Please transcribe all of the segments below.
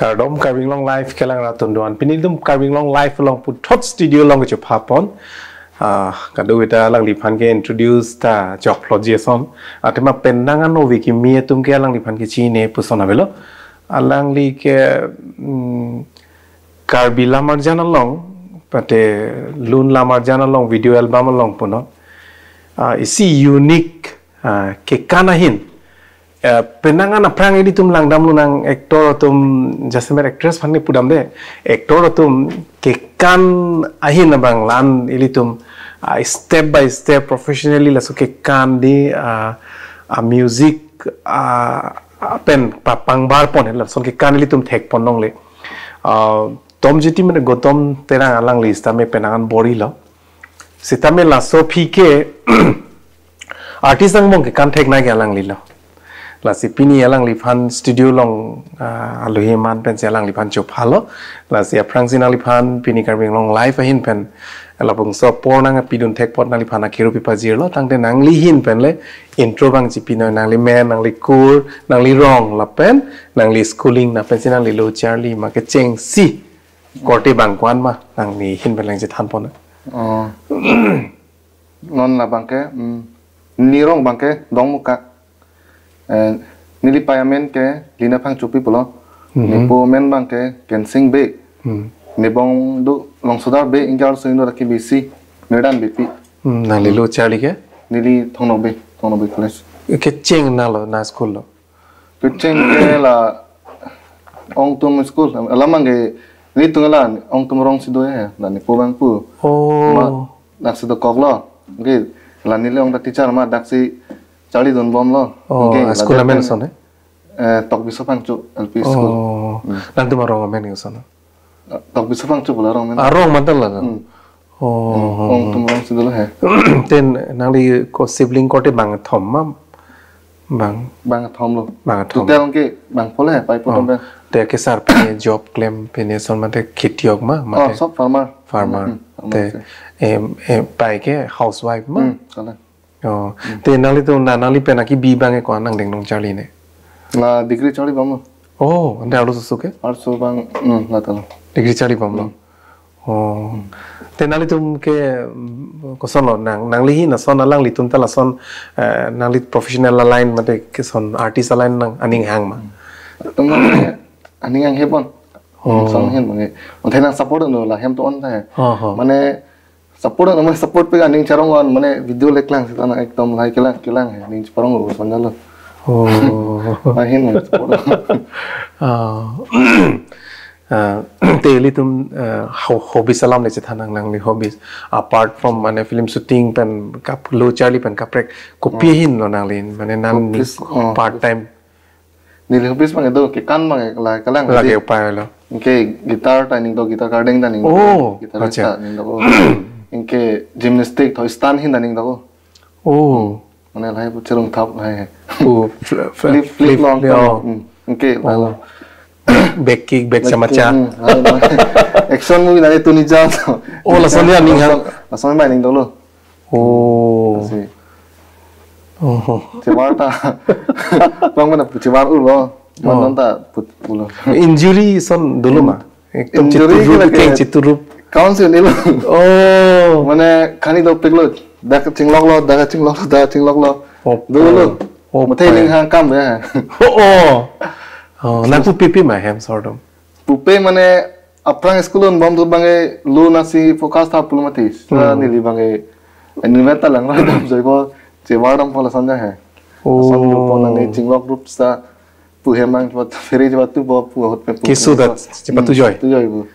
Gardom carving long life kelang ratun doan pinidum carving long life long put tot studio long ke papon kadu ita lang lipan ke introduce ta job projection atema pendangan no wiki mie tum ke lang lipan ke chine pusona belo alang li ke karbila marjana long pate lun la marjana long video album long puno isi unique ke kanahin penangan aprang ini tum lang dam lunang aktor tum jasemer actress fanni pudam de aktor tum kekan ahin bang lan ili tum step by step professionally lasu kekan di music pen papang bar pon la son kekan ili tum thek ponong le tom jiti mene gotom terang alang lista me penangan bori lo sitame laso phike artist ang mong kekan thek na ge alang lilo la si pini alang lipan studio long aluhi man pen si alang lipan chop halo la si aprang sin lipan pini carving long live ahin pen la bung so por nang pidun tek pot nang lipan akiru pipa zir lo tang de nang li hin pen le intro bang si pino nang li men nang li kur nang li rong la pen nang li schooling na pen sin nang li lo charlie ma ke cheng si korte bang kwan ma nang ni hin pen lang si than pon non la bangke ni rong bangke dong muka nili payamen ke lina phang chupi pulo nipo men bang ke kensing be nibong du long sudar be ingal suindo rakhi bisi medan bipi nali lo chali ke nili thongno be college ke cheng na lo na school lo ke cheng ke la ong tum school alamang ge ni tungala ong tum rong sido ya na nipo bang pu dak sido koklo ge la nili ong da teacher ma dak si Charlie don bom lo. School amen son tok biso pang chu LP school. Nanti marong amen son. Tok biso pang chu bola rong men. Arong mantal la. Ong tumrong sidolo he. Ten nang ko sibling ko te bang thom ma bang thom lo. Bang thom. Tel ke bang pole he pai potom ben. Te ke sar pe job claim pe ne son mate khetiok ma mate. Sob farmer. Te pai ke housewife ma. Kala. Te nali tu nali pena ki bi bang ko anang deng dong Charlie ne. La degree Charlie bam lo. Ande alu su ke? Arso bang la talo. Degree Charlie bam lo. Te nali tum ke ko son lo nang li na son alang li tum ta la son nang li professional line mate ke son artist line nang aning hang ma. Tum aning hang hebon. Son hen bang. Onthe nang support no la hem to on ta. Mane support namanya support pe aning charongan mane video leklang sitana ekdom lai kelang he ning parong go sonjalo mahin mo support daily tum hobby salam le chethanang nang li hobbies apart from mane film shooting pen kap lo Charlie pen kaprek kopi hin no nang lin mane nan part time ni hobbies mang do ke kan mang la kelang lagi upaya lo ke guitar taning do guitar carding taning guitar taning do inke gymnastic to stand hin daning dago mane lai bu cherong thap hai flip long inke back kick back chamacha action movie nare tu ni ja la son ya ning ha la son mai ning dolo cewarta bang mana cewar lo manon ta pulo injury son dulu ma ekdom chiturup kawan sih ni lo, mana kani do peglo, dah cinglok lo, dulu lo, mati ning hang kam ya, nak pupi mah hem sordom, pupi mana aprang sekolah bom tu bangai lu nasi fokus tak puluh mati, ni li bangai, ini meta lang lah dam jadi ko, cewar dam pola sanja he, sanja pola ni cinglok grup sa puhemang cepat feri cepat tu bawa puhut pe kisu dat cepat tujoy bu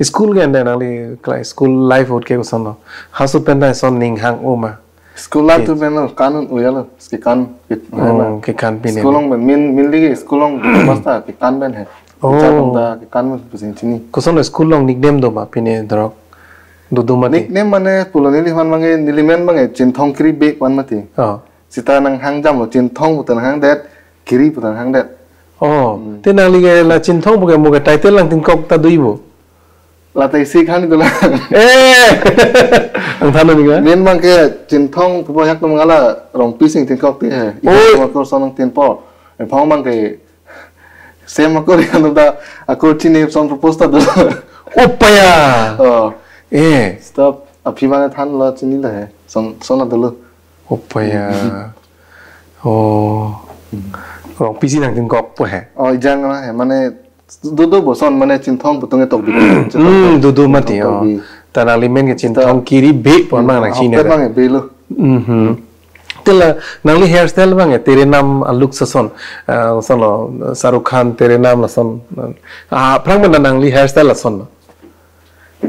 school ke anda nali school life out ke kosan hasu penda son ning hang oma school life tu penda kanun uyalo ke kan pine school long min lagi school long pasta ke kan ben he ke kan mun pusin sini kosan school long nickname do ma pine drok dudu mati nickname mana pulo nili man mangai nilimen mangai Chinthongkiri Bey wan mati sita nang hang jam lo Chinthong bukan hang det kiri bukan hang det te nang li la Chinthong bukan mo title lang tin kok ta duibo la tai si khan dula ang thano ni ga men bang ke Chinthong po yak no ngala rong pising tin kok ti he ko son tin po phong bang ke Same aku yang udah aku cini son propose tadi. Opa ya. Stop. Abhimannya than lo cini lah. Son ada dulu. Opa ya. Oh. Orang PC nang tingkok apa ya? Oh jangan lah. Mana dudu bosan mana Chinthong betulnya tok di. Dudu mati. Tanah limen ke Chinthongkiri Bey pun mang nang China. Apa mang Bey lo? Tela nangli hairstyle bang ya tere nam look sason sono Shahrukh Khan tere nam lason prang mana nangli hairstyle lason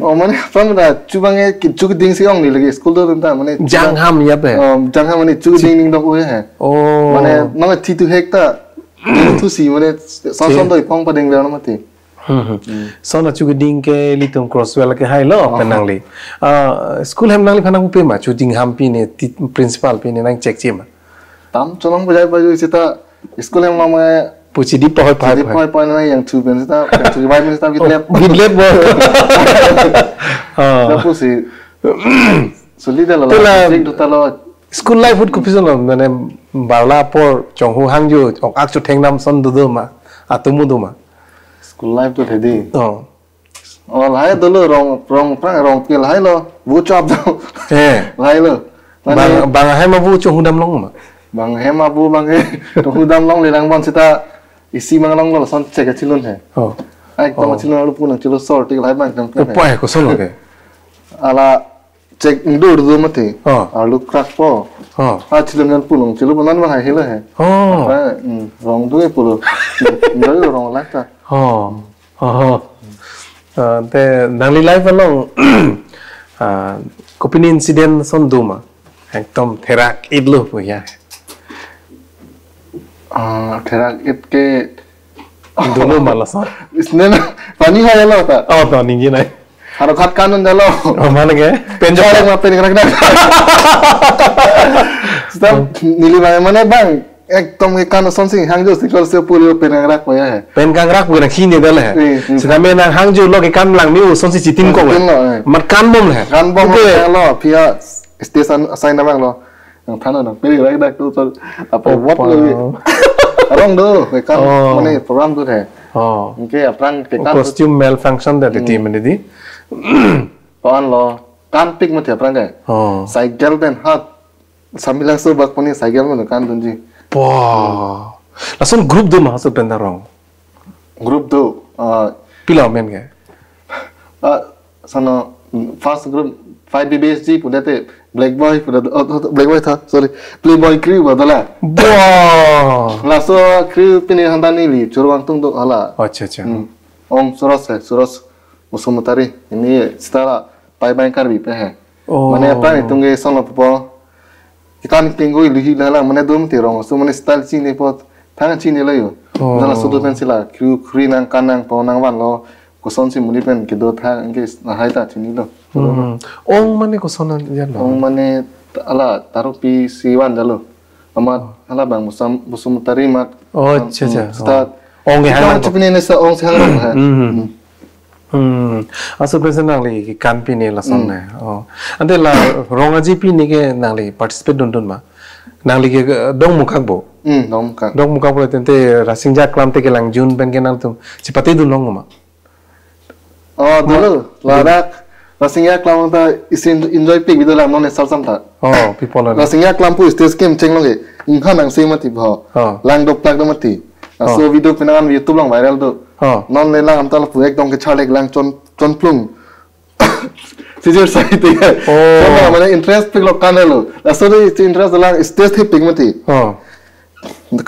oh mana prang mana cubangnya cuk ding si ong ni lagi school tu tentang mana jangham ya be jangham mana cuk ding ding dok ya oh mana nang titu hekta tu si mana sason tu ipong padeng bela mati sono cuk ding ke litung crosswell ke hai lo penangli school hem nangli phanang pe ma chuting ham pi ne principal pi ne nang check chima tam chonong bajai baju kita school hem mama puchi di pohoi pohoi na yang tu ben kita tu bai ben kita gidlep bo da pusi solida la sing tu talo school life would kupison lo mane barla por chonghu hangju ok ak chu thengnam son du ma atumu du ma school life tu thedi oh lai dulu rong pil hai lo bu chop do lai lo bang hai ma bu chu hudam long ma bang hai ma bu bang to hudam long le lang bon sita isi mang long lo son check chilun he oh ai to chilun lu pun chilo sort tik lai bang tam pa ko son lo ke ala check ndur du mati alu crack po chilun pulung chilo bonan bang hai hele he rong du e pulo ndur rong lakta te nangli life along kopini incident son duma ekdom therak idlo puya therak it ke dono malasan isne na pani hai lo ta to ningi nai haro khat kanun dalo mana ke penjara ma pen krak stop nili mana bang ekdom ke kan son sing hangjo sikol se puri pen krak po ya pen krak bu na khini dal hai sedame nang hangjo lo ke kan lang miu son si chitin ko mat kan bom le kan bom lo pia station assign na bang lo yang thana na peri rak dak tu apa what lo rong do ke kan mane program tu hai ke aprang ke kan costume malfunction da ti mane di pan lo kan pik ma aprang ke cycle ben hat sambilang so bak poni cycle ma kan tunji langsung grup do masuk dan rong grup do pila men ke sana first group 5 BBSG punya te black boy tha sorry playboy crew badala langsung crew pini handani li curwang tung do hala acha om suros musumutari ini setara pai bankar bi pe hai mane apa tungge sono popo ikan tinggu lihi lalang mana dom tirong so mana style cini pot tangan cini layu dalam sudu pensila kri nang kanang po nang wan lo kuson si muni pen kedo thang ke hai ta cini lo ong mane kuson jan lo ong mane ala tarupi siwan jalo amat ala bang musum tarimat start ong ge hang chupini ne sa ong se hang ha aso present nangli ki kan pi ne la son ne ante la ronga ji pi ne ke nangli participate don ma nangli ke dong mukak bo dong mukak bo tente rasingja klam te ke lang jun ben ke nang tum cipati du long ma dulu ladak rasingja klam ta isin enjoy pik bidola non ne salsam ta people rasingja klam pu stage game cheng long ge ingha nang se mati bho lang dok tak do mati so video pinangan YouTube long viral do non le lang am ta pu ek dong ke chalek lang chon plung Sijir sai te so mana interest pik lo kanelo so de interest lang stage he pik mati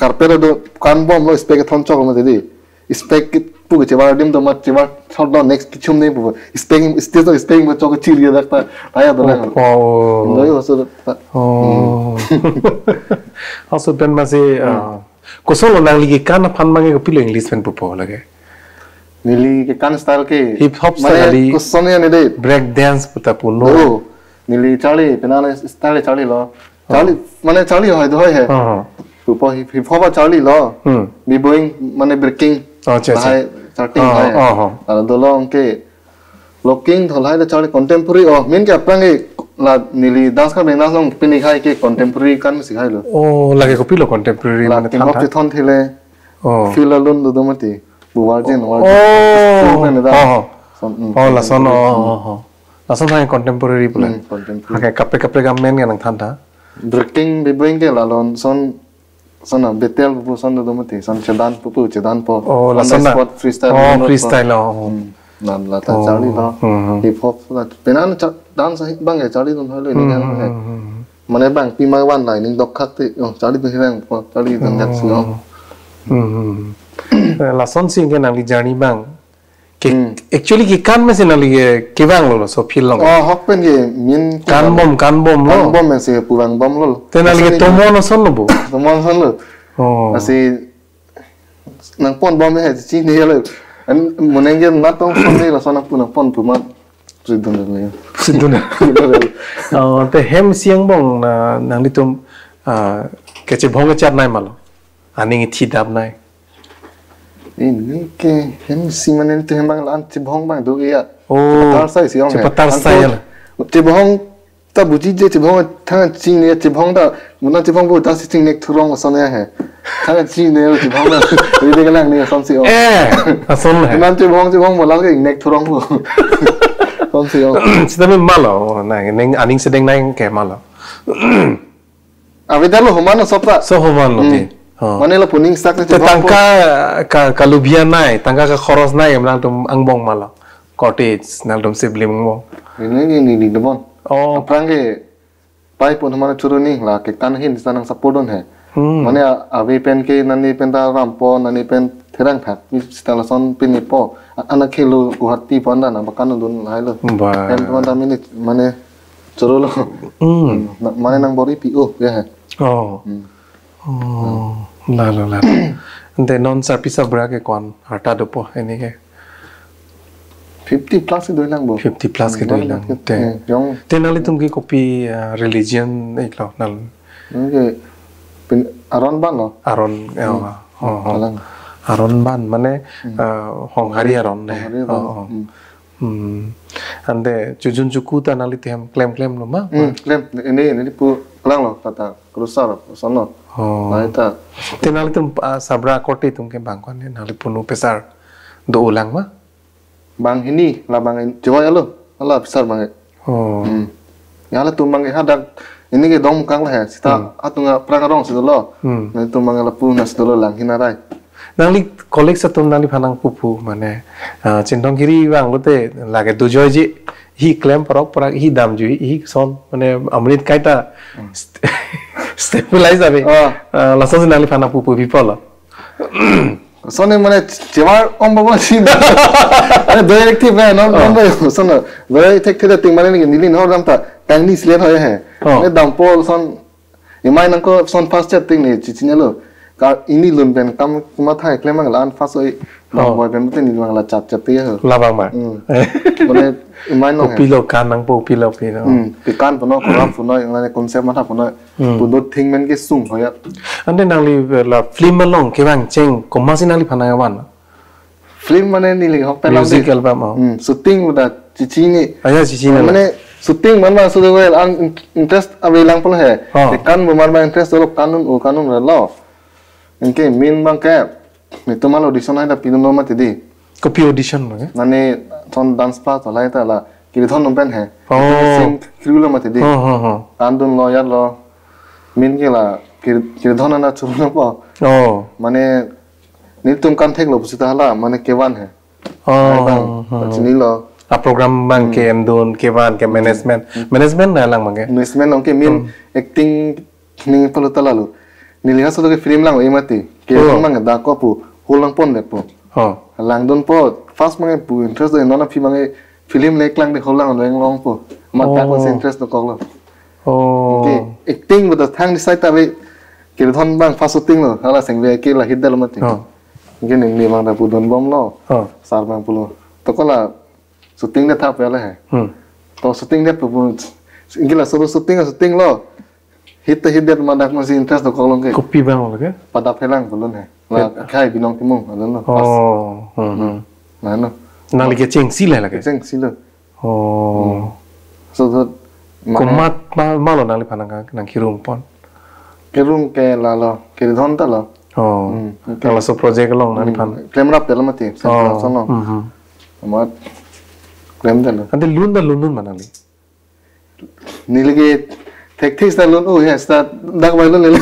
carpet do kan bom lo spek thon chok mati di spek pu ke chawar dim do mat chawar thon do next kichum ne pu spek stage do spek mo chok chiri dak ta aya do lang no yo so also ben ma se kosolo nang ligi kan phan mange ko pilo english pen pu po lage nili ke kan style ke hip hop style kosone ne de break dance puta puno nili chali penana style chali lo chali mane chali hoy do hoy he pupo hip hop chali lo bi boing mane breaking hai starting hai ala do long ke looking tholai da chali contemporary min ke apang la nili dance ka beng dance long pini khai ke contemporary kan sikhai lo lage ko pilo contemporary mane thon thile feel alone do mati buwar jen war la son la son thang contemporary pula okay kape gamen yang thanda breaking bebring ke la lon son betel bu son do mati son chedan po la son spot freestyle nan la ta chali la hip hop la penan dance bang ya chali don hole ni kan mane bang pi ma wan lai ning dok khak ti chali tu hirang po chali don jak si la son sing ke nang li jani bang ke actually ki kan me se nang li ke bang lo so feel long hok pen ge min kan bom lo me se pu bang bom lo te nang li ke tomo no son lo bo asi nang pon bom he chi ni lo an monenge na tong son ni la son pun mat sidun te hem siang bong nang li tum ke che bong chat nai malo ani thi dap nai ini ke hem si manen te bang lan che bong bang do ya patar sai si ong patar sai la che bong ta buji je che bong tha chi ne che bong da mun che bong bu ta si ting nek thurong son ya he tha chi ne che bong da ri de lang ni son si ong son la nan che bong mo lang ke nek thurong bu son si ong sidame malo na ning aning sedeng nai ke malo avedalo homano sopta so homano ti Mana la puning sak na tangka ka lubian nai tangka ka khoros nai emlang tum angbong mala cottage nal tum sibling mo ni debon aprange pai pun mana turuni la ke kan hin sanang sapodon he mana ave pen ke nani pen da rampo nani pen therang thak ni stala son pin ni po ana khelu guhati panda na bakan dun lai lo em tuan da minit mana chorolo mana nang bori pi ya he la ante non sapisa bra ke kon hata do po ini ke 50 plus do lang bo 50 plus ke do lang te nali tum ki copy religion iklo nal ke pin aron ban no aron aron ban mane hong hari aron ne ande jujun juku ta nali tem claim lo ma claim ini pu lang lo kata krusar sono naita te nali tum sabra kote tum ke bangkon ne nali punu pesar do ulang ma bang ini la bang coba ya lo ala besar bang ya la tu bang hadak ini ke dong kang lah sita atunga prakarong sidolo na tu bang la pu na sidolo lang hinarai nali kolek satum nali phanang pupu mane Chinthongkiri bang lote lage dujoy ji hi claim parak hi dam ju hi son mane amrit kaita stabilize abe la son nali phana pupu people sonne mane jewar om baba sin ane directive na non sonne very effective thing mane ni nili no ram ta tang ni slen hoye he ne dam pol son imai nang ko son fast chat thing ni chichinyalo ka ini lun ben kam kuma thai klem mang lan fast oi boy ben ten ni mang la chat chat te he la bang ma mane imai no pilo kan nang po pilo no pi kan pono korap pono ngane concept ma tha pono puno thing men ke sung hoya ande nang li la film long ke bang cheng komasi nang li phana wan film mane ni li hok pelam music album shooting da chichi ni aya chichi ni mane shooting man ma sudah well interest abelang pun he kan man ma interest lo kanun lo engke min bang ke itu mal audition ada pinu nama tadi copy audition ma mane ton dance class la eta la kiri thon nompen he sing kiri ma tadi andun lo ya lo min ke la kiri thon na churu na po mane ni tum kan thek lo pusita hala mane kewan he chini lo a program bang ke andun kewan ke management na lang mange management ong ke min acting ni polo talalu nilihat sudah ke film lang imati ke mang da ko pu hulang pon de po lang don po fast mang pu interest de nona film mang film lek lang de hulang long po ma ta ko interest do ko lo ke acting with the thang decide ta be ke thon bang fast shooting lo hala seng ve ke la hit dal mati ke ni mang da pu don bom lo sar bang pu lo to ko la shooting de tha pe la he to shooting de pu ingila so shooting lo hit det madak masih interest do kolong ke copy bang lo ke pada pelang belum he la kai binong timung alon lo nah no nang li ke cheng sila la ke cheng sila so komat malo nang li phanang nang kirum pon kirum ke la lo ke dhon ta lo Kalau so project long nali pan. Claim rap dalam mati. Sono. Amat claim dalam. Nanti lun mana li? Ni lagi teknis dah lun. Oh ya, start dah kembali lun.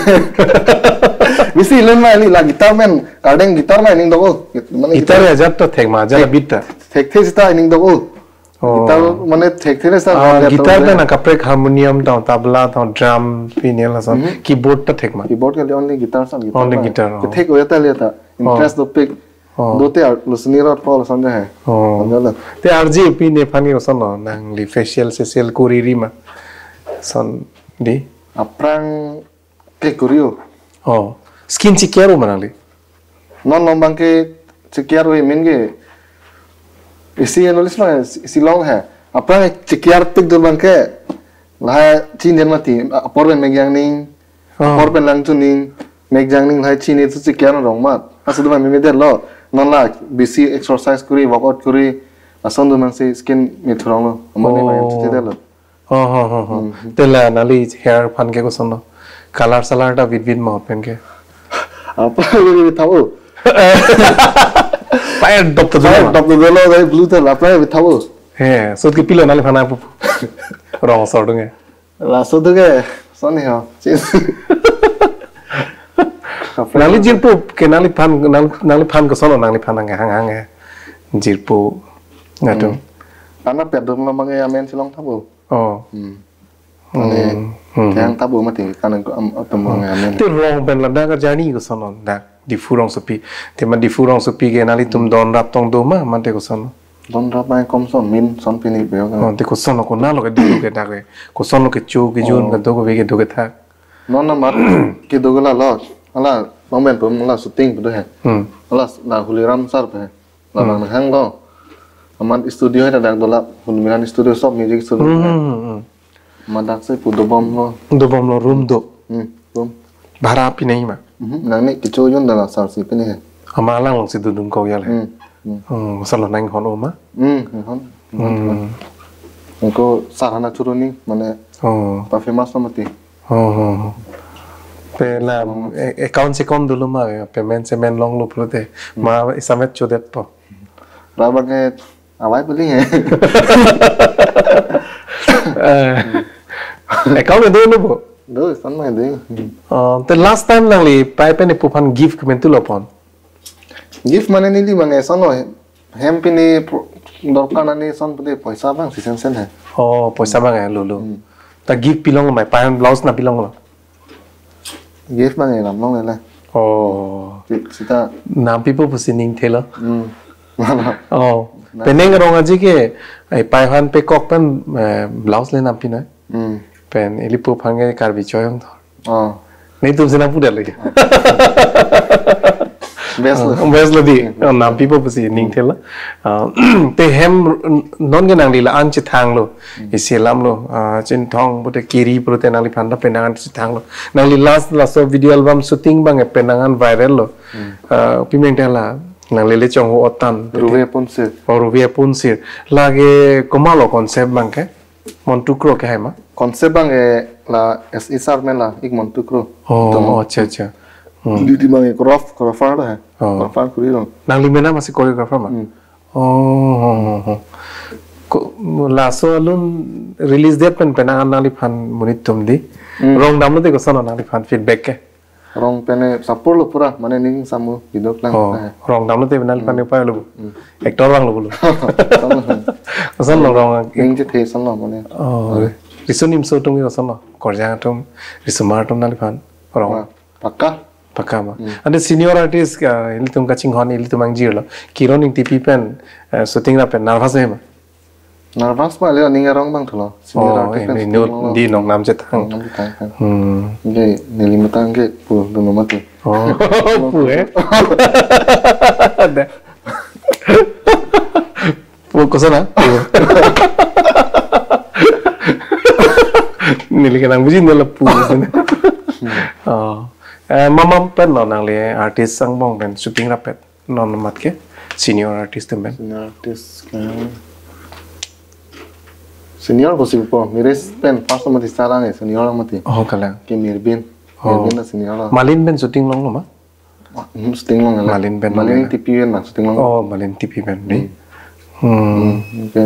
Mesti lun mah ni lah gitar man. Kadang gitar mah ini dong. Gitar ya jatuh tek mah, jalan beat dah. Teknis dah ini dong. Gitar mana teknis dah. Gitar dah nak kaprek harmonium tau, tabla tau, drum, piano lah so. Keyboard dah tek mah. Keyboard kali only guitar san guitar. Only guitar. Tek oh ya tak lihat tak. Interest topik. दो ते लुसनी rot call समझा है समझा ला ते RG P ने पानी को सुनो नंगली फेशियल सेशियल कुरीरी मा सन दी अप्रांग के कुरियो स्किन चिकियारो मनाली नॉन नॉन के चिकियारो ये मिन के इसी एनालिस्ट में इसी लॉन्ग है अप्रांग चिकियार पिक दो बंके लाह चीन जन्म थी अपोर में मेग्यांग निंग अपोर में लंचु निंग मेग्यांग निंग लाह चीन itu चिकियारो रोंग mat asal tu memang dia lo non lah busy exercise kuri workout kuri asal tu masih skin miturang lo aman ni macam tu dia lo telah nali hair pan ke kosan lo color salar dah bit mau pen ke apa yang tahu fire dop tu dulu dari blue tu apa yang tahu so tu pilih nali pana apa orang sorong ya lah so tu ke soni ha nali jirpu ke nali pan ke sono nali pan hang jirpu ngatu karena pedom lo mangai amen silong tabu yang tabu mati karena aku mangai amen tu rong ben lada ka jani ke sono dak di furong sepi tema di furong sepi ke nali tum don rap tong do ma mante ko sono don rap mai kom son min son pini beo kan te ko sono ko nalo ke du ke dak ko sono ke chu ke jun ke do ko ke do ke thak non na mar ke do la lo ala momen pun la syuting betul ya ala la huliram sar pe la bang hang lo aman studio ada dak dolap huliran studio shop music studio madak se pu do bom lo room do room bhara pi nahi ma nang ni kicho yon dala sar si pe ni hai amalang long si dudum ko yal hai salo nang hon oma hon ko sarana churuni mane pa famous mati पे ना अकाउंट से कम दुलो मा पेमेंट से main long लो प्रोते मा इसमें चोदेत पो राबा के आवाज बोली है अकाउंट में दो लो पो दो सन में दे तो लास्ट टाइम नंगली पाई पे ने पुफान गिफ्ट कमेंट लो पन गिफ्ट माने नीली मांगे सनो हेम पिनी दरकार नानी सन पुदे पैसा बांग सीजन सेन है पैसा बांग है लो ता गिफ्ट पिलोंग मा पाई ब्लाउज ना पिलोंग लो gift bang làm long này kita nampi po pusining thelo peneng rong aji ke ai pai han pe kok pen blouse le nampi na pen eli po phange kar bi choyong thor nei tum sina pu dal best lo di nampi po pusining thelo te hem non ge nang li la an chi thang lo isilam lo Chinthong bote kiri prote nali phanda penangan chi thang lo nang li last video album shooting bang penangan viral lo pimentela nang le chong ho otan ruwe punsir lage komalo concept bang ke montukro ke hai ma concept bang la SISR में ला एक montukro अच्छा di bang choreographer lah choreographer kuri lo nang li mena masih choreographer ma laso alun release date pen penangan nali phan munit tum di rong damlo te ko sono nali phan feedback ke rong pene support lo pura mane ning samu video lang rong damlo te nali phan pa lo actor bang lo bolu son lo rong ning je the son lo mane risonim so tum ko sono korjang tum risumar tum nali phan rong pakka ma ande senior artist ili tum ka chinghon ili tum angjir lo kironing TP pen shooting na pen nervous hai ma nervous ma le ning rong bang thlo senior artist di nong nam che thang ge nili matang ge pu do no mati pu pu ko sana nili ke nang bujin la pu mama pen no nang le artist sang bong pen shooting rapet non mat ke senior artist pen senior artist senior possible po miris pen first mati sarang senior mati kala ke mirbin na senior malin pen shooting long lo ma syuting long Malin pen Malin TV pen syuting long. Oh, Malin TV pen di. Oke.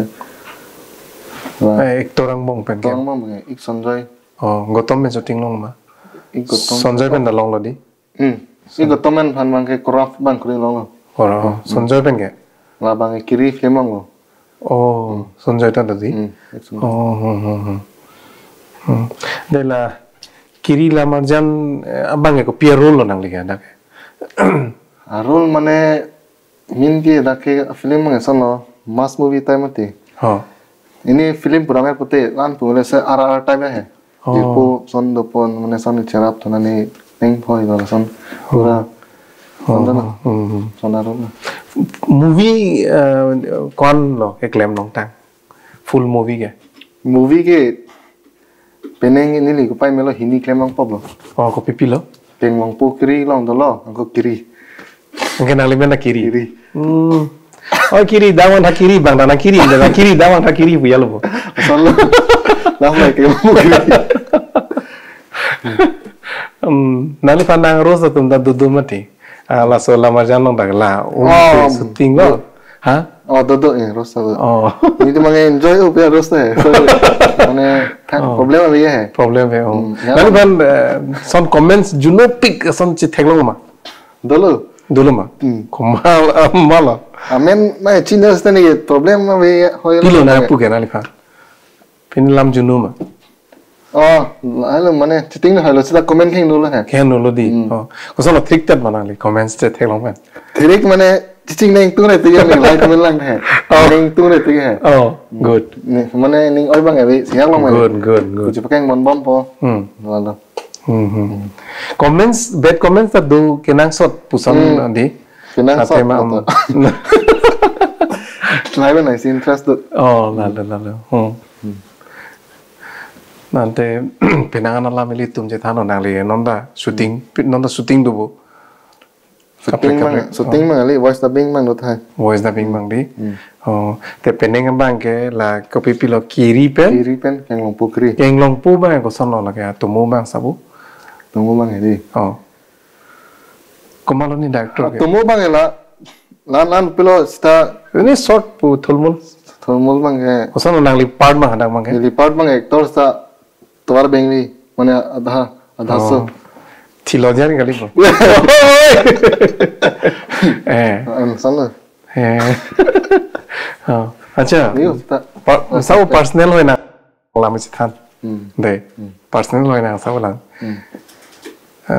Actor ang bong pen. Orang bang bang, ik Sanjay. Oh, Gotom pen syuting long ma. Ik Gotom. Sanjay pen dalong lo di. Ik Gotom pen pan bang ke craft bang kuri long. Oh, Sanjay pen ke. Lah bang kiri film long lo. Oh, Sanjay ta di. Oh. Đây là Kiri Lamarjan abang ko pier role nang liga dak. Role mane min ke dake film mang sano mass movie time mati. Ini film purame pute lan pule se RR time hai. Ipo son dopon mane son cherap to nani neng phoi do son pura. Son role. Movie kon lo ke claim nong tang. Full movie ke. Movie ke peneng ini li kupai melo hini claim long pop lo. Oh, ko pipi lo. Peng long po kiri long do lo, angko kiri. Mungkin nang limen na kiri. Kiri. Oh, kiri dawan ha kiri bang dan kiri dan kiri dawan ha kiri bu ya lo. Son lo. Lah mai ke mo kiri. Nali pandang rosa tum da dudu mati. La so la marjan long dak la. Syuting lo. Ha? Oh, dodo rosa. Oh. Ini tu mangai enjoy upya rosa. Mane problem apa ya? Problem है नाली बन सन comments जुनो pick सन ची थेगलो मा dulu ma komal mala amen mai China stane ye problem ma ve hoy pilo na pu ke nali fa pin lam juno ma alo mane chiting na halo sida comment kheng nulo ha khen nulo di ko son thik tat manali comments te theglo ma thirik mane chiting neng tu ne tiga ning like comment lang hai neng tu ne tiga hai good mane ning oi bang e siang long ma good ji pakeng mon bom po wala comments bad comments ta do kenang sot pusan di kenang sot live na is interested la nanti penangan alam ini tum je thano nang le nonda shooting dubu shooting mang ali voice dubbing mang do thai voice dubbing mang di te peneng bang ke la kopi pilo kiri pen keng long pu kiri keng long pu bang ko son lo la ke tumu bang sabu tumu bang di komalo ni director ke tumu bang lan pilo sta ini short pu thulmul bang ke ko son nang li part bang hadang bang ke li part bang actor sta tuar bengli mane adha so thilo jari kali ko salah acha sao personal hoy na lam si than de personal hoy na sao lang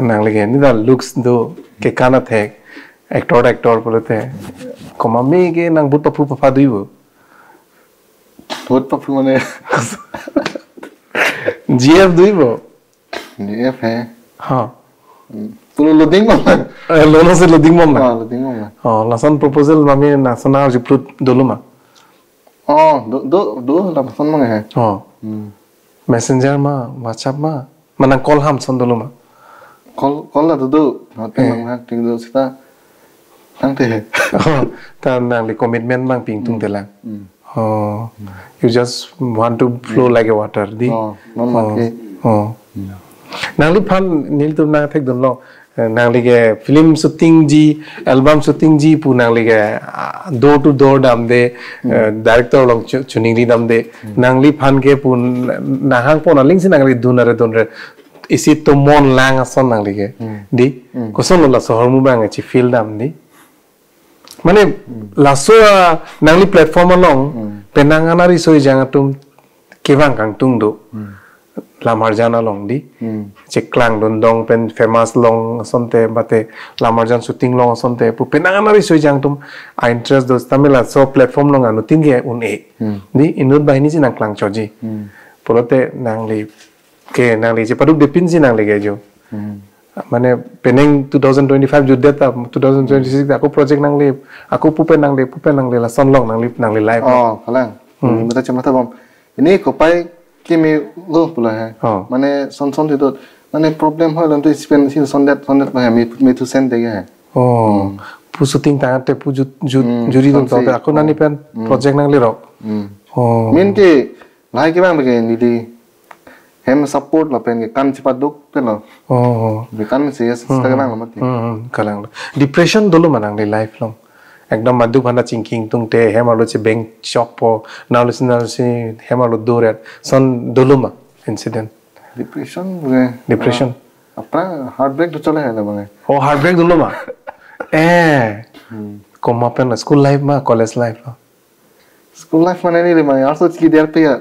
nang lege ni da looks do ke kana the actor bolete koma me ke nang but papu papa duibo बहुत पप्पू मने जीएफ दुइबो जीएफ है हां पुरो लोडिंग मम लोनो से लोडिंग मम हां लोडिंग मम हां लसन प्रपोजल मामे नासना जिप्रुट दोलुमा दो लसन मंगे है हां मैसेंजर मा व्हाट्सएप मा मना कॉल हम सन दोलुमा कॉल ला दो नते मंगा टिंग दो सिता थांते है ता नांग ले कमिटमेंट मांग पिंग तुंग तेला you just want to flow like a water di nang li phan nil tu nang thek don lo nang li ke film shooting ji album shooting ji pu nang li ke door to door dam de director long chuning ri dam de nang li phan ke pu na hang pon ling sin nang li dunare donre isi to mon lang ason nang li ke di ko son la sohor mu bang chi feel dam di Mane laso nangli platform along penanganari soi jangan tum kevang kang tung do lamarjan along di ceklang dondong pen famous long sonte bate lamarjan shooting long sonte pu penanganari soi jang tum a interest dos tamila so platform long anu tingge un di inut bahini si nang klang choji polote nangli je paduk depin si nangli ge jo Mane peneng 2025 judde ta 2026 aku project nang le aku pupen nang le la son long nang le live kalang mata cuma ta bom ini kopai kimi lo pula hai mane son itu mane problem hoi lam tu spend sin son that bah me tu send de hai pu shooting ta te pu juri do ta aku nani pen project nang le ro min ke lai ke bang bage ni di hem support lah pen kan cepat duk pen lo kan sih sekarang lah mati kalang depression dulu manang di life long ekdom madu bhanda thinking tung te hem alo che bank shop po now listen hem alo duret son dulu ma incident depression apa heartbreak tu chale hai bang oh heartbreak dulu ma koma pen school life ma college life lo school life mana ni le ma yaar soch ki der pe ya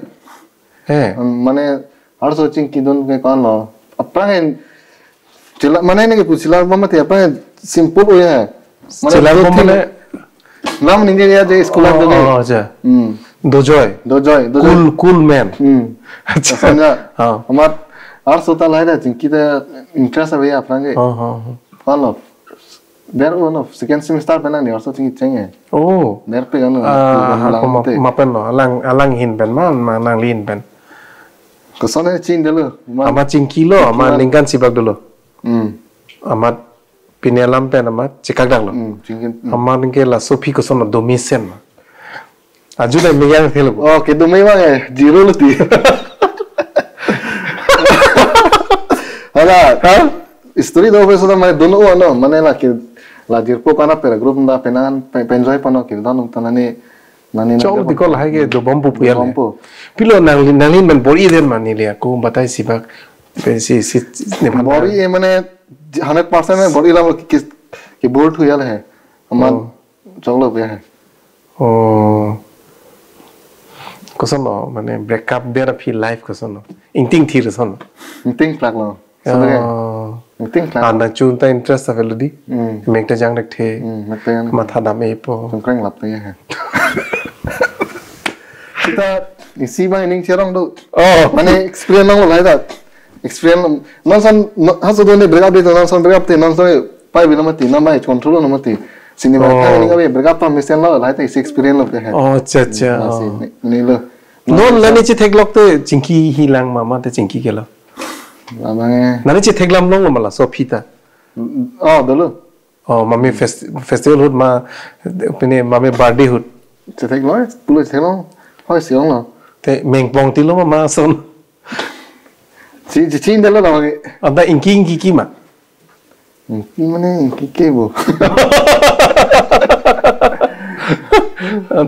mane और सोचिंग कि दोनों के कौन लो अपना है चिल्ला मने नहीं कि पुछला मम्मा ते अपना सिंपल हो है चिल्ला मम्मा नाम नहीं दिया जे स्कूल में अच्छा दो जॉय कूल मैन अच्छा समझा हमार और सोता लाइट है जिनकी तो इंटरेस्ट है अपना के कौन लो देर वन ऑफ सेकंड सेमेस्टर पे ना नहीं और सोचिंग चाहिए देर पे गाना मापन लो अlang hin pen ma nang lin pen Kesana cing dulu. Amat cing kilo, amat lingkan sibak dulu. Amat pinelam pen amat cikak dak lo. Amat lingke la sofi kesana domisen. Aju dah meyang thelo. Oh, ke domai bang eh, zero lu ti. Hala, story do pe soda mane dono ano, mane la ke la dirpo kana pera group nda penan penjoy pano ke danum tanani nani चौक दिखो लाहे के दो बम्पू पुयाल है पिलो नालिन मन बोरी देर मानी लिया को बताई सिबाक पैसे बोरी ये मने 100% में बोरी लाम कि बोर्ड हुआ है अमन चौक पे है ओ कसनो माने ब्रेकअप देर फील लाइफ कसनो इंटिंग थी रसनो इंटिंग प्लाक लो इंटिंग प्लाक आना चुनता इंटरेस्ट अवेलो दी मेकटा जांग रख थे माथा दामे पो संक्रंग लापते है kita isi bang ini cerong tu mana experience nang lah itu experience nonson hasil tu ni breakup itu nonson breakup tu nonson pai bila mati nama control nama mati sini mereka ni kami breakup tu mesti lah itu isi experience lah tu oh अच्छा ni lo non lani cie teglok tu cingki hilang mama tu cingki kelo abangnya nani cie teglam long malah sopi ta dulu mami festival hood ma ini mami birthday hood cie teglok puluh teglok Hoi siang lo. Te mengpong tilo ma son. Cing dalo lah mage. Ada inki ma. Inki mana inki ke bo.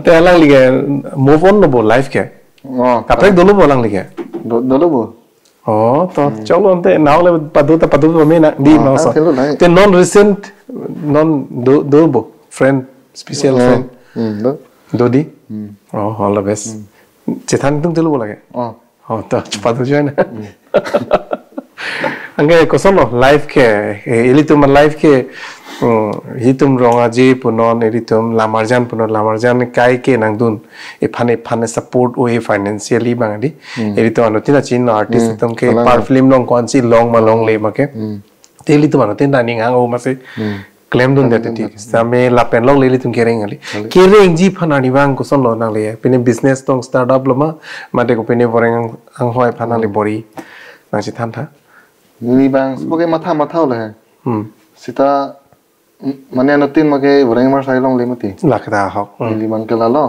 Te alang liga move on lo bo life ke. Kapag dulu bo lang liga. Dulu bo. Oh, to chalo ante now le padu me na di ma so. Te non recent non do bo friend special friend. Do di. Oh, all the best. Cethan tung telu lagi. Oh, to cepat aja na. Angge kosong life ke, ini tu man life ke, hitum rong aja punon, ini tu lamarjan punon lamarjan kai ke nang dun, ipane support o financially bang di, ini tu anu tina Chin artist itu ke par film long konsi long malong le make, ini tu anu tina ning ang o masih claim dun dete ti same lapen long le tum kereng ali kereng ji phana ni bang kuson lo nang le pene business tong startup lo ma mate ko pene boreng ang hoi phana le bori nang si than tha ni bang sebagai mata le sita mane anotin mage boreng mar sai long le mati lakda hok ni man kala lo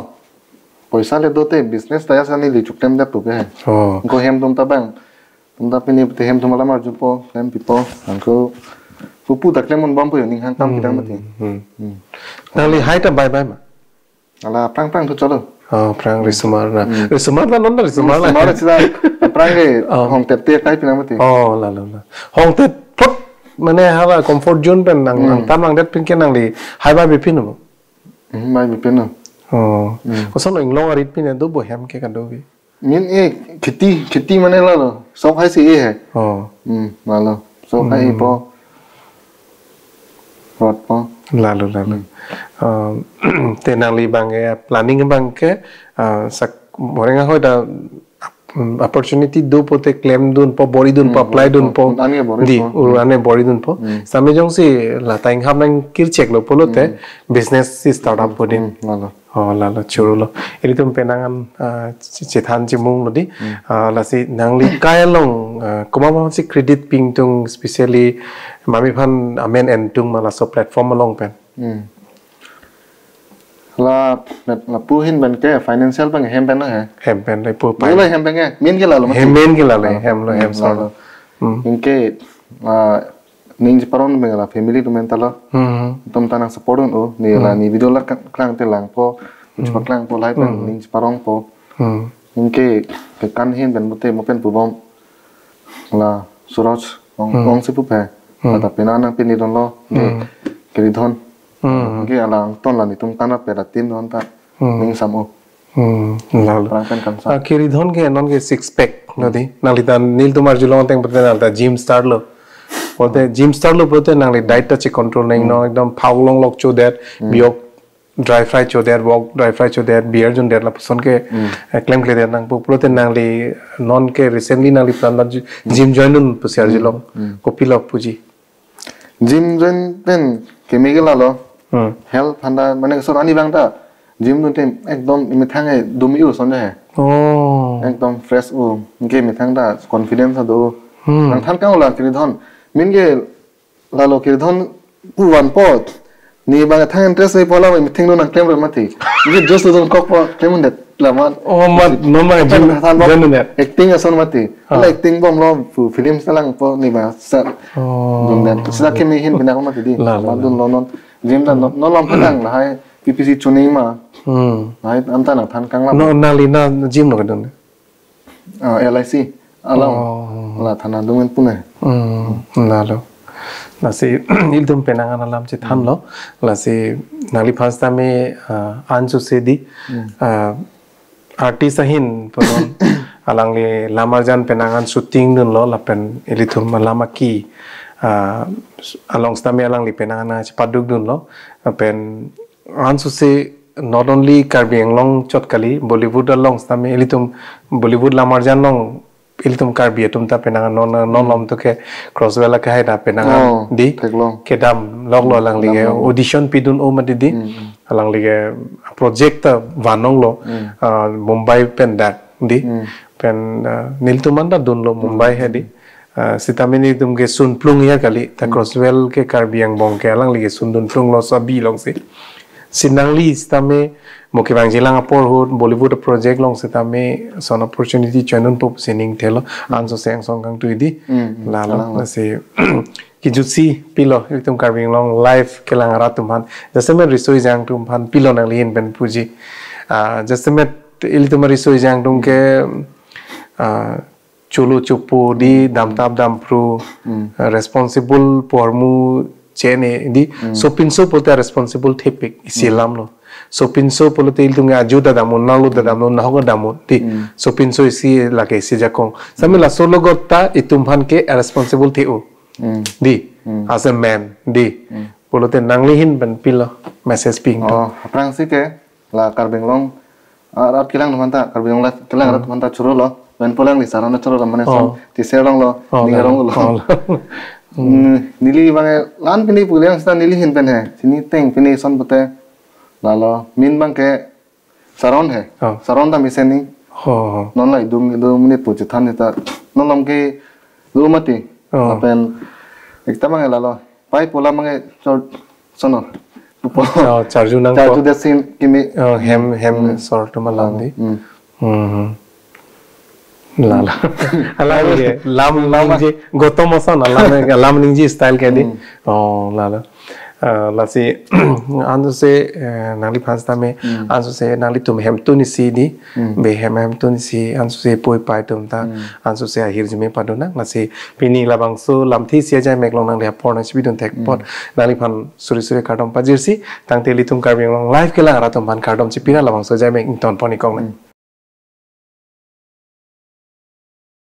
paisa le dote business ta ya ni li chuktem da tu ke ko hem tum ta bang tum ta pene te hem tum la mar jupo hem pipo angko Pupu tak lemon bambu yang ninghan tam kita mati. Nali hai ta bye ma. Ala prang tu chalo. Prang risumar na non risumar la. Risumar sida prang ke hong tete type na mati. La. Hong tet thot mane hala comfort zone pen nang tam nang det pin ke nang li hai ba bi pin mo. Mai bi pin no. Ko son ing long arit pin do bo hem ke kan do bi. Min khiti mane la lo. Sok hai si hai. Malo. Sok hai po. Lalu tenang li bang ya planning bang ke sak orang ngah da opportunity do pote claim dun po bori dun po apply dun po di urane bori dun po same jong si la taing ham nang kir check lo polo te business si startup podin lalu churu lo ini tum penangan cethan cimung lo di la si nang li kaya long kuma si credit ping tung specially mami phan amen and tung mala so platform along pen la puhin ban ke financial bang hem pen na hem pen lai pu pai hem pen ke min ke la lo hem men ke la le hem sor inke ning paron bang la family tu mental tom tanang support o ni la ni video la klang te lang po chpa klang po lai pen ning parong po inke ke kan hin ben bote mo pen pu bom la suraj ong se pu pe ta penana pen ni don lo ke don ke alang ton la ni tum kana pe tin non ta ning samo lalu kiri dhon ke non ke six pack nadi nalita nil tumar julong teng pete nalita gym start lo bote gym start lo bote nangli diet ta chi control nang no ekdom phawlong lok cho that biok dry fry cho that wok dry fry cho that beer jun der la person ke claim ke der nang bote nangli non ke recently nangli plan gym join nun pusiar julong kopilok puji gym join pen ke migela lo health phanda mane so ani bang ta gym nun tem ekdom mi thang e dum yu son je ekdom fresh u ke mi thang da confidence do nang than ka la kri dhon min ge la lo kri dhon u wan pot ni ba thang interest ei pola mi thing nun claim ro mati ge just don kok po claim that la man mat no ma gym join net acting ason mati la acting bom lo film salang po ni ba sa dum net sa ke mi hin bina ko mati di ma dun lo non gym da no lam phadang la hai PPC tuning ma hai anta na than kang la no nalina gym no kadon LIC alam la thana dumen pune lalu nasi ildum penangan alam ci than lo lasi nali phasta me anju se di artist ahin ponon alangli lamarjan penangan shooting dun lo lapen ilithum lama ki along stami alangli penangan paduk dun lo pen ansu se not only Karbi Anglong chot kali Bollywood along stami ilitum Bollywood lamarjan long ilitum Karbi tum ta penangan non lom to ke crosswell ka hai da penangan di ke dam log lo lang lige audition pidun o madidi alang lige project vanong lo Mumbai pen dak di pen niltumanda dun lo Mumbai he di sitamini tum ke sun plung ya kali ta crosswell ke Karbi Angbong ke alang lige sun dun plung lo sabi long si sinangli stame moke bang jilang apor hut Bollywood project long sitame son opportunity channel pop sining thelo anso seng song kang tuidi la se kijutsi pilo itum carving long live kelang ratumhan jasame risoi jang tumhan pilo nang lin ben puji jasame ilitum risoi jang tum ke chulu chupu di dam tab dam pru responsible pormu chene di sopinso pote responsible thepik isilam lo sopinso polote iltunga ajuda damun nalu damun nahoga damun ti sopinso isi lake isi jakong samila solo gotta itumhan ke responsible theu di as a man di polote nanglihin ban pilo message ping aprang si ke la karbenglong rat kilang manta karbenglong la kilang rat manta churo lo ben polang li sarana churo mane son ti serong lo ningarong lo nili bang lan pini puliang sta nili hin pen hai sini teng pini son bote lalo min bang ke saron hai saron da miseni non lai dum minute pu than ta non lam ke lu mati apen ekta bang lalo pai pola bang sono charju nang charju de sin kimi hem sort malam di lala alam ye lam je gotomo son alam ningji style ke di lala lasi anso se nali phasta me anso se nali tum hem tu ni si di be hem tu ni si anso se poi pai tum ta anso se ahir jume padona lasi pini labang so lamthi sia jai meklong nang le porna sibi don tek pot nali phan suri kardom pajirsi tang te litum karbing long live ke la ra tum phan kardom chipira labang so jai mek ton poni kong